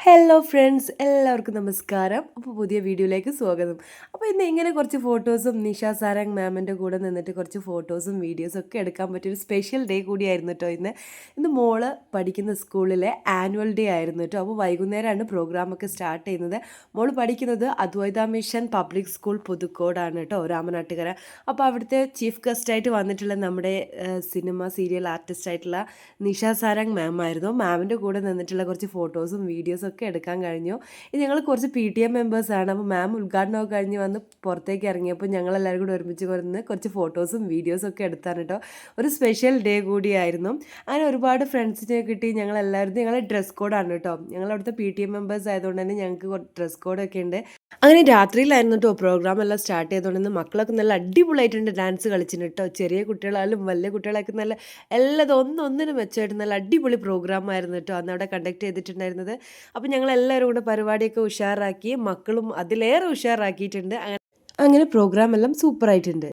Hello friends, എല്ലാവർക്കും നമസ്കാരം. അപ്പോൾ പുതിയ വീഡിയോയിലേക്ക് സ്വാഗതം. അപ്പോൾ ഇന്ന് ഇങ്ങനെ കുറച്ച് ഫോട്ടോസും നിഷ സാരംഗ് മാമിൻ്റെ കൂടെ നിന്നിട്ട് കുറച്ച് ഫോട്ടോസും വീഡിയോസും ഒക്കെ എടുക്കാൻ പറ്റിയൊരു സ്പെഷ്യൽ ഡേ കൂടിയായിരുന്നു കേട്ടോ ഇന്ന് മോള് പഠിക്കുന്ന സ്കൂളിലെ ആനുവൽ ഡേ ആയിരുന്നു കേട്ടോ. അപ്പോൾ വൈകുന്നേരമാണ് പ്രോഗ്രാമൊക്കെ സ്റ്റാർട്ട് ചെയ്യുന്നത്. മോള് പഠിക്കുന്നത് അദ്വൈത മിഷൻ പബ്ലിക് സ്കൂൾ പുതുക്കോടാണ് കേട്ടോ, രാമനാട്ടുകര. അപ്പോൾ അവിടുത്തെ ചീഫ് ഗസ്റ്റായിട്ട് വന്നിട്ടുള്ള നമ്മുടെ സിനിമ സീരിയൽ ആർട്ടിസ്റ്റ് ആയിട്ടുള്ള നിഷ സാരംഗ് മാം ആയിരുന്നു. മാമിൻ്റെ കൂടെ നിന്നിട്ടുള്ള കുറച്ച് ഫോട്ടോസും വീഡിയോസും ഒക്കെ എടുക്കാൻ കഴിഞ്ഞു. ഞങ്ങൾ കുറച്ച് PTA മെമ്പേഴ്സാണ്. അപ്പോൾ മാം ഉദ്ഘാടനമൊക്കെ കഴിഞ്ഞ് വന്ന് പുറത്തേക്ക് ഇറങ്ങിയപ്പോൾ ഞങ്ങളെല്ലാവരും കൂടി ഒരുമിച്ച് കുറഞ്ഞ് കുറച്ച് ഫോട്ടോസും വീഡിയോസും ഒക്കെ എടുത്താണ് കേട്ടോ. ഒരു സ്പെഷ്യൽ ഡേ കൂടിയായിരുന്നു. അങ്ങനെ ഒരുപാട് ഫ്രണ്ട്സിനെ കിട്ടി. ഞങ്ങളുടെ ഡ്രസ് കോഡാണ് കേട്ടോ. ഞങ്ങളവിടുത്തെ PTA മെമ്പേഴ്സ് ആയതുകൊണ്ട് തന്നെ ഞങ്ങൾക്ക് ഡ്രസ് കോഡൊക്കെ ഉണ്ട്. അങ്ങനെ രാത്രിയിലായിരുന്നു കേട്ടോ പ്രോഗ്രാം എല്ലാം സ്റ്റാർട്ട് ചെയ്തുകൊണ്ടിരുന്നു. മക്കളൊക്കെ നല്ല അടിപൊളിയായിട്ടുണ്ട് ഡാൻസ് കളിച്ചിന് കേട്ടോ. ചെറിയ കുട്ടികളായാലും വലിയ കുട്ടികളൊക്കെ നല്ല എല്ലാതും ഒന്നൊന്നിനും മെച്ചമായിട്ട് നല്ല അടിപൊളി പ്രോഗ്രാം ആയിരുന്നു കേട്ടോ അന്ന് അവിടെ കണ്ടക്ട് ചെയ്തിട്ടുണ്ടായിരുന്നത്. അപ്പോൾ ഞങ്ങളെല്ലാവരും കൂടെ പരിപാടിയൊക്കെ ഉഷാറാക്കി, മക്കളും അതിലേറെ ഉഷാറാക്കിയിട്ടുണ്ട്. അങ്ങനെ പ്രോഗ്രാം എല്ലാം സൂപ്പറായിട്ടുണ്ട്.